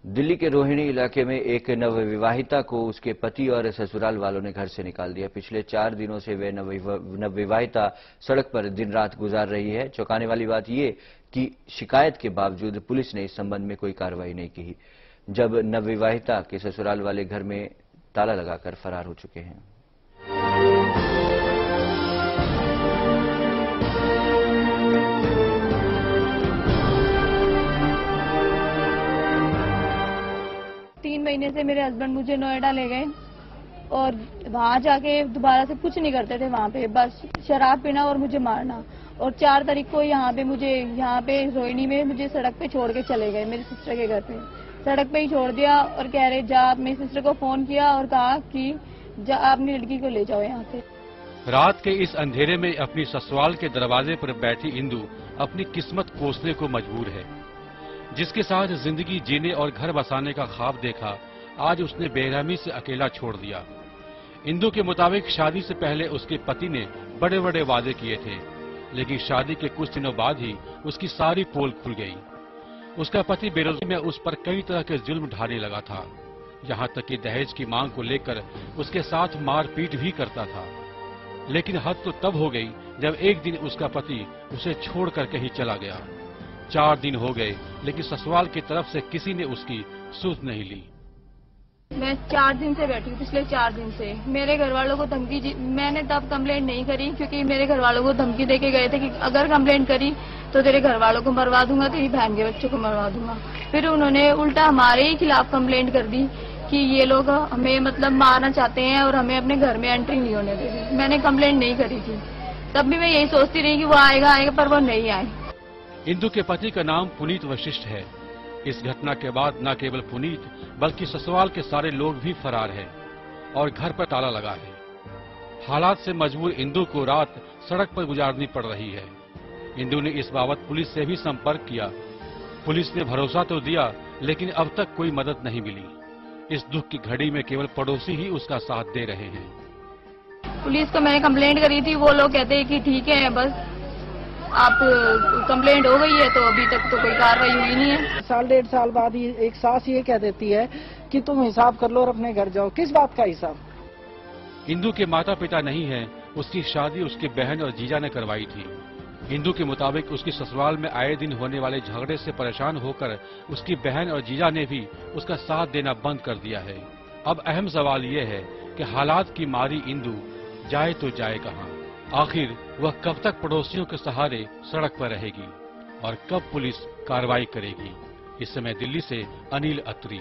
दिल्ली के रोहिणी इलाके में एक नवविवाहिता को उसके पति और ससुराल वालों ने घर से निकाल दिया। पिछले 4 दिनों से वे नवविवाहिता सड़क पर दिन रात गुजार रही है। चौंकाने वाली बात ये कि शिकायत के बावजूद पुलिस ने इस संबंध में कोई कार्रवाई नहीं की, जब नवविवाहिता के ससुराल वाले घर में ताला लगाकर फरार हो चुके हैं। तीन महीने से मेरे हस्बैंड मुझे नोएडा ले गए और वहां जाके दोबारा से कुछ नहीं करते थे। वहां पे बस शराब पीना और मुझे मारना। और 4 तारीख को यहाँ पे रोहिणी में मुझे सड़क पे छोड़ के चले गए। मेरी सिस्टर के घर पे सड़क पे ही छोड़ दिया और कह रहे जा। मेरी सिस्टर को फोन किया और कहा कि जा अपनी लड़की को ले जाओ यहाँ से। रात के इस अंधेरे में अपनी ससुराल के दरवाजे पर बैठी इंदु अपनी किस्मत कोसने को मजबूर है। जिसके साथ जिंदगी जीने और घर बसाने का ख्वाब देखा, आज उसने बेरहमी से अकेला छोड़ दिया। इंदु के मुताबिक शादी से पहले उसके पति ने बड़े बड़े वादे किए थे, लेकिन शादी के कुछ दिनों बाद ही उसकी सारी पोल खुल गई। उसका पति बेरोजगारी में उस पर कई तरह के जुल्म ढाने लगा था, यहाँ तक कि दहेज की मांग को लेकर उसके साथ मारपीट भी करता था। लेकिन हद तो तब हो गई जब एक दिन उसका पति उसे छोड़कर कहीं चला गया। 4 दिन हो गए, लेकिन ससुराल की तरफ से किसी ने उसकी सुध नहीं ली। मैं 4 दिन से बैठी हूँ। पिछले 4 दिन से मेरे घर वालों को धमकी, मैंने तब कंप्लेंट नहीं करी क्योंकि मेरे घर वालों को धमकी देके गए थे कि अगर कंप्लेंट करी तो तेरे घर वालों को मरवा दूंगा, तेरी बहन के बच्चों को मरवा दूंगा। फिर उन्होंने उल्टा हमारे ही खिलाफ कंप्लेंट कर दी कि ये लोग हमें मतलब मारना चाहते हैं और हमें अपने घर में एंट्री नहीं होने दे रहे। मैंने कंप्लेंट नहीं करी थी, तब भी मैं यही सोचती रही कि वो आएगा, पर वो नहीं आए। इंदु के पति का नाम पुनीत वशिष्ठ है। इस घटना के बाद न केवल पुनीत बल्कि ससुराल के सारे लोग भी फरार हैं और घर पर ताला लगा है। हालात से मजबूर इंदु को रात सड़क पर गुजारनी पड़ रही है। इंदु ने इस बाबत पुलिस से भी संपर्क किया। पुलिस ने भरोसा तो दिया, लेकिन अब तक कोई मदद नहीं मिली। इस दुख की घड़ी में केवल पड़ोसी ही उसका साथ दे रहे हैं। पुलिस को मैंने कंप्लेंट करी थी, वो लोग कहते हैं कि ठीक है, बस आप कंप्लेंट हो गई है, तो अभी तक तो कोई कार्रवाई हुई नहीं है। 1.5 साल बाद ही एक सास ये कह देती है कि तुम हिसाब कर लो और अपने घर जाओ। किस बात का हिसाब? इंदु के माता पिता नहीं हैं, उसकी शादी उसकी बहन और जीजा ने करवाई थी। इंदु के मुताबिक उसकी ससुराल में आए दिन होने वाले झगड़े से परेशान होकर उसकी बहन और जीजा ने भी उसका साथ देना बंद कर दिया है। अब अहम सवाल ये है कि हालात की मारी इंदु जाए तो जाए कहाँ? आखिर वह कब तक पड़ोसियों के सहारे सड़क पर रहेगी और कब पुलिस कार्रवाई करेगी? इस समय दिल्ली से अनिल अत्री।